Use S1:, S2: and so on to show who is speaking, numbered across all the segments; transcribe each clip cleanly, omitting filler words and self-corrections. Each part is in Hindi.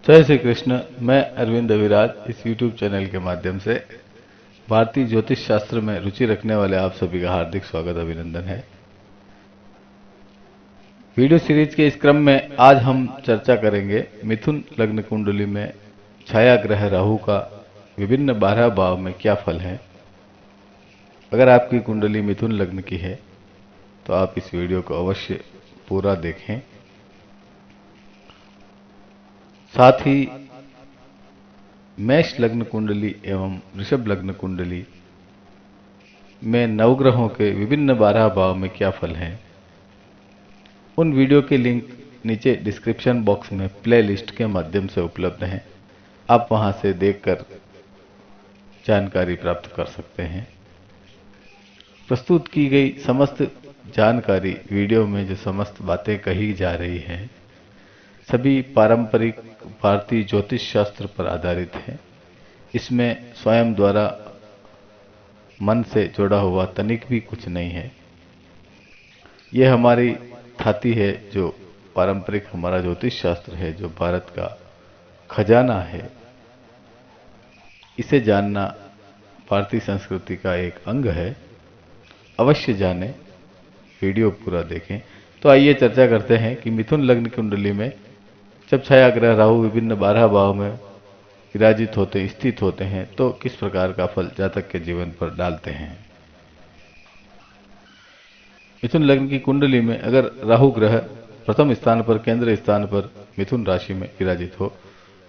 S1: जय श्री कृष्ण। मैं अरविंद अविराज इस YouTube चैनल के माध्यम से भारतीय ज्योतिष शास्त्र में रुचि रखने वाले आप सभी का हार्दिक स्वागत अभिनंदन है। वीडियो सीरीज के इस क्रम में आज हम चर्चा करेंगे मिथुन लग्न कुंडली में छाया ग्रह राहु का विभिन्न 12 भाव में क्या फल है। अगर आपकी कुंडली मिथुन लग्न की है तो आप इस वीडियो को अवश्य पूरा देखें। साथ ही मेष लग्न कुंडली एवं वृषभ लग्न कुंडली में नवग्रहों के विभिन्न 12 भाव में क्या फल है, उन वीडियो के लिंक नीचे डिस्क्रिप्शन बॉक्स में प्लेलिस्ट के माध्यम से उपलब्ध हैं। आप वहां से देखकर जानकारी प्राप्त कर सकते हैं। प्रस्तुत की गई समस्त जानकारी वीडियो में जो समस्त बातें कही जा रही हैं सभी पारंपरिक भारतीय ज्योतिष शास्त्र पर आधारित है। इसमें स्वयं द्वारा मन से जुड़ा हुआ तनिक भी कुछ नहीं है। यह हमारी थाती है जो पारंपरिक हमारा ज्योतिष शास्त्र है, जो भारत का खजाना है। इसे जानना भारतीय संस्कृति का एक अंग है। अवश्य जानें, वीडियो पूरा देखें। तो आइए चर्चा करते हैं कि मिथुन लग्न कुंडली में जब छाया ग्रह राहु विभिन्न 12 भाव में विराजित होते स्थित होते हैं तो किस प्रकार का फल जातक के जीवन पर डालते हैं। मिथुन लग्न की कुंडली में अगर राहु ग्रह प्रथम स्थान पर केंद्र स्थान पर मिथुन राशि में विराजित हो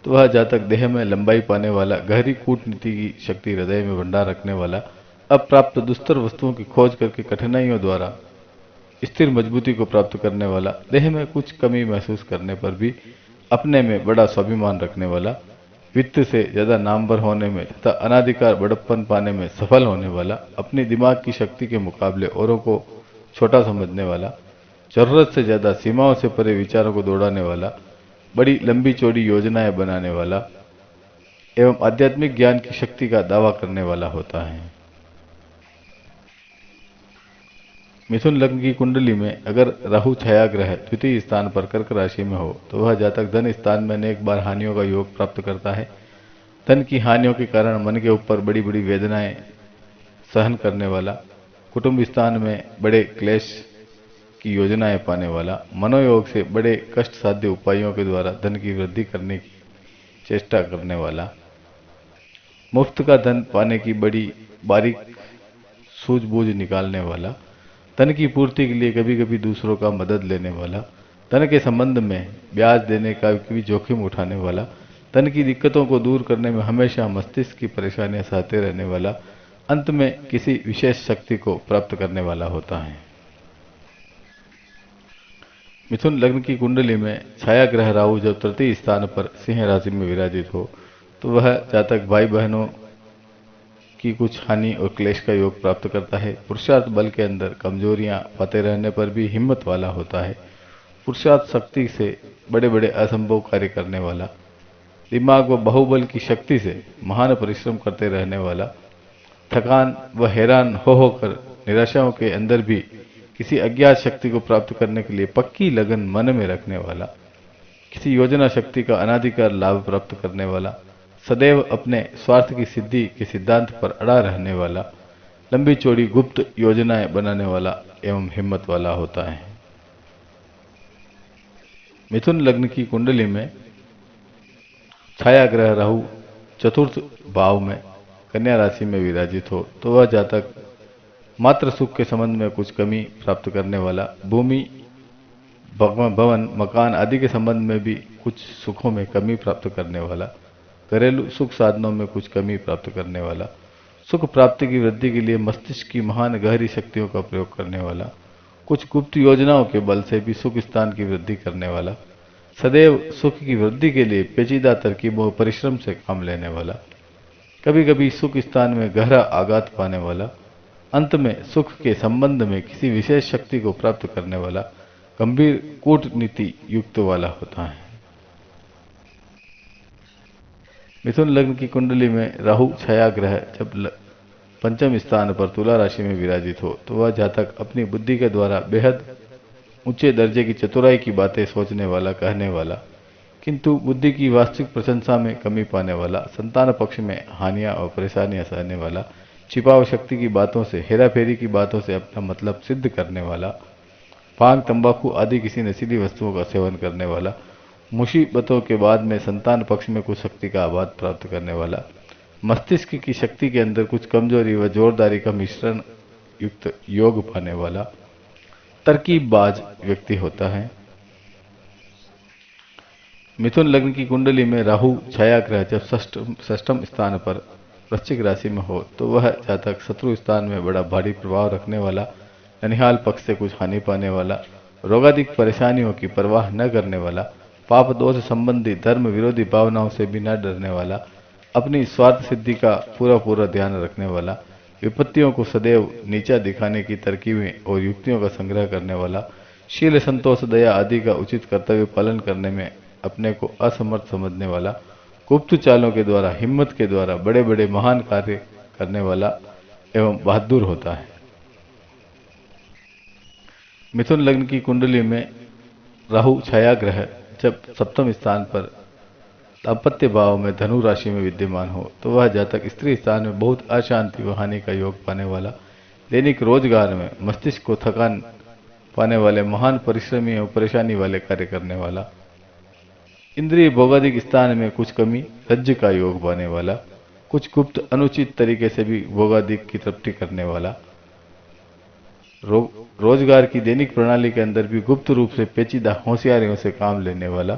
S1: तो वह जातक देह में लंबाई पाने वाला, गहरी कूटनीति की शक्ति हृदय में भंडार रखने वाला, अप्राप्त दुस्तर वस्तुओं की खोज करके कठिनाइयों द्वारा स्थिर मजबूती को प्राप्त करने वाला, देह में कुछ कमी महसूस करने पर भी अपने में बड़ा स्वाभिमान रखने वाला, वित्त से ज्यादा नामवर होने में तथा अनाधिकार बड़प्पन पाने में सफल होने वाला, अपनी दिमाग की शक्ति के मुकाबले औरों को छोटा समझने वाला, जरूरत से ज्यादा सीमाओं से परे विचारों को दौड़ाने वाला, बड़ी लंबी चौड़ी योजनाएं बनाने वाला एवं आध्यात्मिक ज्ञान की शक्ति का दावा करने वाला होता है। मिथुन लग्न की कुंडली में अगर राहु छाया ग्रह द्वितीय स्थान पर कर्क राशि में हो तो वह जातक धन स्थान में अनेक बार हानियों का योग प्राप्त करता है। धन की हानियों के कारण मन के ऊपर बड़ी बड़ी वेदनाएं सहन करने वाला, कुटुंब स्थान में बड़े क्लेश की योजनाएं पाने वाला, मनोयोग से बड़े कष्ट साध्य उपायों के द्वारा धन की वृद्धि करने की चेष्टा करने वाला, मुफ्त का धन पाने की बड़ी बारीक सूझबूझ निकालने वाला, धन की पूर्ति के लिए कभी कभी दूसरों का मदद लेने वाला, धन के संबंध में ब्याज देने का भी जोखिम उठाने वाला, धन की दिक्कतों को दूर करने में हमेशा मस्तिष्क की परेशानियां सहते रहने वाला, अंत में किसी विशेष शक्ति को प्राप्त करने वाला होता है। मिथुन लग्न की कुंडली में छाया ग्रह राहु जब तृतीय स्थान पर सिंह राशि में विराजित हो तो वह जातक भाई बहनों की कुछ हानि और क्लेश का योग प्राप्त करता है। पुरुषार्थ बल के अंदर कमजोरियां पाते रहने पर भी हिम्मत वाला होता है। पुरुषार्थ शक्ति से बड़े बड़े असंभव कार्य करने वाला, दिमाग व बाहुबल की शक्ति से महान परिश्रम करते रहने वाला, थकान व हैरान हो होकर निराशाओं के अंदर भी किसी अज्ञात शक्ति को प्राप्त करने के लिए पक्की लगन मन में रखने वाला, किसी योजना शक्ति का अनाधिकार लाभ प्राप्त करने वाला, सदैव अपने स्वार्थ की सिद्धि के सिद्धांत पर अड़ा रहने वाला, लंबी चौड़ी गुप्त योजनाएं बनाने वाला एवं हिम्मत वाला होता है। मिथुन लग्न की कुंडली में छाया ग्रह राहु चतुर्थ भाव में कन्या राशि में विराजित हो तो वह जातक मात्र सुख के संबंध में कुछ कमी प्राप्त करने वाला, भूमि भवन मकान आदि के संबंध में भी कुछ सुखों में कमी प्राप्त करने वाला, घरेलू सुख साधनों में कुछ कमी प्राप्त करने वाला, सुख प्राप्ति की वृद्धि के लिए मस्तिष्क की महान गहरी शक्तियों का प्रयोग करने वाला, कुछ गुप्त योजनाओं के बल से भी सुख स्थान की वृद्धि करने वाला, सदैव सुख की वृद्धि के लिए पेचीदा तरकीबों और परिश्रम से काम लेने वाला, कभी कभी सुख स्थान में गहरा आघात पाने वाला, अंत में सुख के संबंध में किसी विशेष शक्ति को प्राप्त करने वाला, गंभीर कूटनीति युक्त वाला होता है। मिथुन लग्न की कुंडली में राहु छाया ग्रह जब पंचम स्थान पर तुला राशि में विराजित हो तो वह जातक अपनी बुद्धि के द्वारा बेहद ऊंचे दर्जे की चतुराई की बातें सोचने वाला, कहने वाला, किंतु बुद्धि की वास्तविक प्रशंसा में कमी पाने वाला, संतान पक्ष में हानियां और परेशानियां सहने वाला, छिपाव शक्ति की बातों से, हेरा फेरी की बातों से अपना मतलब सिद्ध करने वाला, भांग तंबाकू आदि किसी नशीली वस्तुओं का सेवन करने वाला, मुसीबतों के बाद में संतान पक्ष में कुछ शक्ति का आबाद प्राप्त करने वाला, मस्तिष्क की शक्ति के अंदर कुछ कमजोरी व जोरदारी का मिश्रण युक्त योग पाने वाला तरकीबबाज व्यक्ति होता है। मिथुन लग्न की कुंडली में राहु छाया ग्रह जब षष्ठम स्थान पर वृश्चिक राशि में हो तो वह जातक शत्रु स्थान में बड़ा भारी प्रभाव रखने वाला, ननिहाल पक्ष से कुछ हानि पाने वाला, रोगादिक परेशानियों की परवाह न करने वाला, पाप दोष संबंधी धर्म विरोधी भावनाओं से भी न डरने वाला, अपनी स्वार्थ सिद्धि का पूरा पूरा ध्यान रखने वाला, विपत्तियों को सदैव नीचा दिखाने की तरकीबें और युक्तियों का संग्रह करने वाला, शील संतोष दया आदि का उचित कर्तव्य पालन करने में अपने को असमर्थ समझने वाला, गुप्त चालों के द्वारा हिम्मत के द्वारा बड़े बड़े महान कार्य करने वाला एवं बहादुर होता है। मिथुन लग्न की कुंडली में राहु छाया ग्रह जब सप्तम स्थान पर दाम्पत्य भाव में धनु राशि में विद्यमान हो तो वह जातक स्त्री स्थान में बहुत अशांति व हानि का योग पाने वाला, दैनिक रोजगार में मस्तिष्क को थकान पाने वाले, महान परिश्रमी और परेशानी वाले कार्य करने वाला, इंद्रिय भोगादिक स्थान में कुछ कमी रज्ज का योग पाने वाला, कुछ गुप्त अनुचित तरीके से भी भोगादिक की तृप्ति करने वाला, रोजगार की दैनिक प्रणाली के अंदर भी गुप्त रूप से पेचीदा होशियारियों से काम लेने वाला,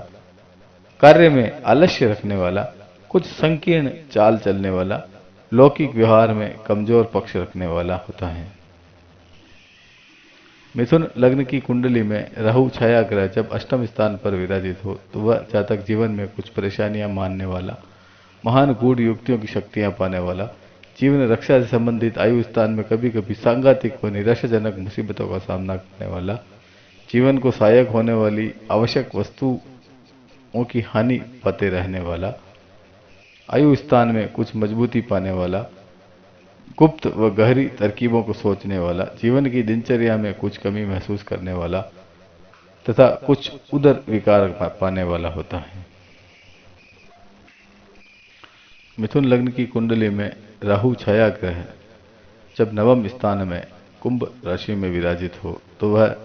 S1: कार्य में आलस्य रखने वाला, कुछ संकीर्ण चाल चलने वाला, लौकिक व्यवहार में कमजोर पक्ष रखने वाला होता है। मिथुन लग्न की कुंडली में राहु छाया ग्रह जब अष्टम स्थान पर विराजित हो तो वह जातक जीवन में कुछ परेशानियां मानने वाला, महान गूढ़ युक्तियों की शक्तियां पाने वाला, जीवन रक्षा से संबंधित आयु स्थान में कभी कभी सांघातिक व निराशाजनक मुसीबतों का सामना करने वाला, जीवन को सहायक होने वाली आवश्यक वस्तुओं की हानि पाते रहने वाला, आयु स्थान में कुछ मजबूती पाने वाला, गुप्त व गहरी तरकीबों को सोचने वाला, जीवन की दिनचर्या में कुछ कमी महसूस करने वाला तथा कुछ उदर विकार पाने वाला होता है। मिथुन लग्न की कुंडली में राहु छाया ग्रह जब नवम स्थान में कुंभ राशि में विराजित हो तो वह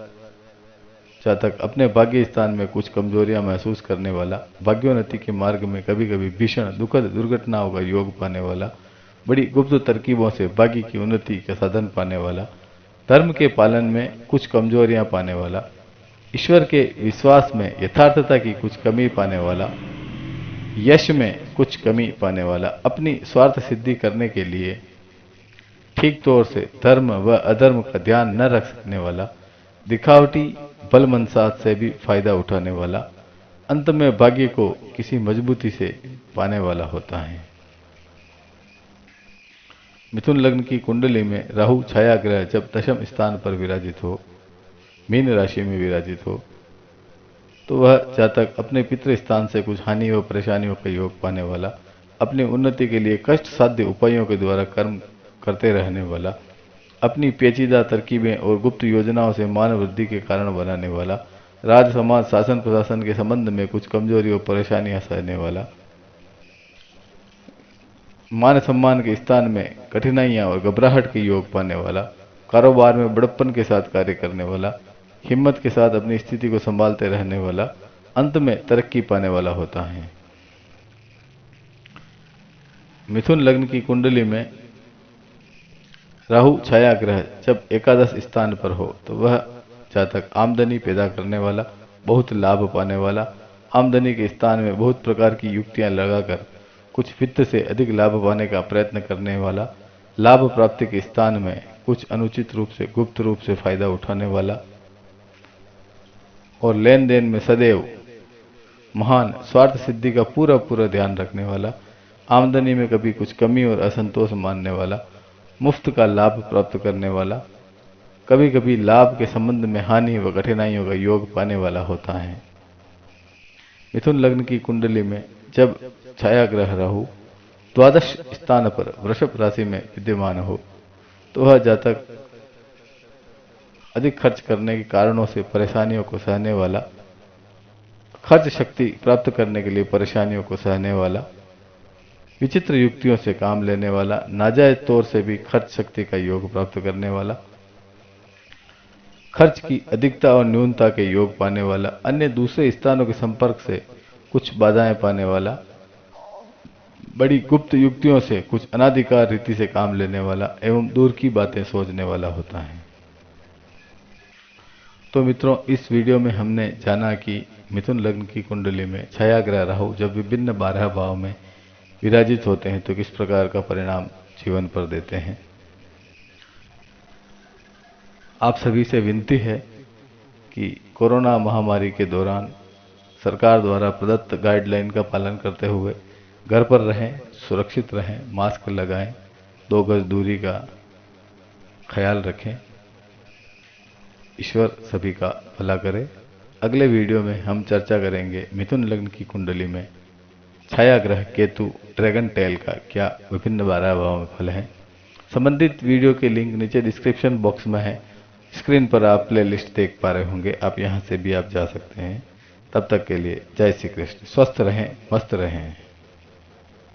S1: जातक अपने भाग्य स्थान में कुछ कमजोरियां महसूस करने वाला, भाग्योन्नति के मार्ग में कभी कभी भीषण दुखद दुर्घटनाओं का योग पाने वाला, बड़ी गुप्त तरकीबों से भाग्य की उन्नति का साधन पाने वाला, धर्म के पालन में कुछ कमजोरियां पाने वाला, ईश्वर के विश्वास में यथार्थता की कुछ कमी पाने वाला, यश में कुछ कमी पाने वाला, अपनी स्वार्थ सिद्धि करने के लिए ठीक तौर से धर्म व अधर्म का ध्यान न रख सकने वाला, दिखावटी बल मनसात से भी फायदा उठाने वाला, अंत में भाग्य को किसी मजबूती से पाने वाला होता है। मिथुन लग्न की कुंडली में राहु छाया ग्रह जब दशम स्थान पर विराजित हो, मीन राशि में विराजित हो तो वह जातक अपने पितृ स्थान से कुछ हानि व परेशानियों का योग पाने वाला, अपनी उन्नति के लिए कष्ट साध्य उपायों के द्वारा कर्म करते रहने वाला, अपनी पेचीदा तरकीबें और गुप्त योजनाओं से मान वृद्धि के कारण बनाने वाला, राज समाज शासन प्रशासन के संबंध में कुछ कमजोरी और परेशानियां सहने वाला, मान सम्मान के स्थान में कठिनाइयां और घबराहट के योग पाने वाला, कारोबार में बड़प्पन के साथ कार्य करने वाला, हिम्मत के साथ अपनी स्थिति को संभालते रहने वाला, अंत में तरक्की पाने वाला होता है। मिथुन लग्न की कुंडली में राहु छाया ग्रह जब एकादश स्थान पर हो तो वह जातक आमदनी पैदा करने वाला, बहुत लाभ पाने वाला, आमदनी के स्थान में बहुत प्रकार की युक्तियां लगाकर कुछ वित्त से अधिक लाभ पाने का प्रयत्न करने वाला, लाभ प्राप्ति के स्थान में कुछ अनुचित रूप से गुप्त रूप से फायदा उठाने वाला और लेन देन में सदैव महान स्वार्थ सिद्धि का पूरा पूरा ध्यान रखने वाला, आमदनी में कभी कुछ कमी और असंतोष मानने वाला, मुफ्त का लाभ प्राप्त करने वाला, कभी कभी लाभ के संबंध में हानि व कठिनाइयों का योग पाने वाला होता है। मिथुन लग्न की कुंडली में जब छाया ग्रह राहु द्वादश स्थान पर वृषभ राशि में विद्यमान हो तो वह जातक अधिक खर्च करने के कारणों से परेशानियों को सहने वाला, खर्च शक्ति प्राप्त करने के लिए परेशानियों को सहने वाला, विचित्र युक्तियों से काम लेने वाला, नाजायज तौर से भी खर्च शक्ति का योग प्राप्त करने वाला, खर्च की अधिकता और न्यूनता के योग पाने वाला, अन्य दूसरे स्थानों के संपर्क से कुछ बाधाएं पाने वाला, बड़ी गुप्त युक्तियों से कुछ अनाधिकार रीति से काम लेने वाला एवं दूर की बातें सोचने वाला होता है। तो मित्रों, इस वीडियो में हमने जाना कि मिथुन लग्न की कुंडली में छायाग्रह राहु जब विभिन्न 12 भाव में विराजित होते हैं तो किस प्रकार का परिणाम जीवन पर देते हैं। आप सभी से विनती है कि कोरोना महामारी के दौरान सरकार द्वारा प्रदत्त गाइडलाइन का पालन करते हुए घर पर रहें, सुरक्षित रहें, मास्क लगाएं, 2 गज दूरी का ख्याल रखें। ईश्वर सभी का भला करे। अगले वीडियो में हम चर्चा करेंगे मिथुन लग्न की कुंडली में छाया ग्रह केतु ड्रैगन टेल का क्या विभिन्न 12 भावों में फल है। संबंधित वीडियो के लिंक नीचे डिस्क्रिप्शन बॉक्स में है। स्क्रीन पर आप प्ले लिस्ट देख पा रहे होंगे, आप यहां से भी आप जा सकते हैं। तब तक के लिए जय श्री कृष्ण। स्वस्थ रहें, मस्त रहें।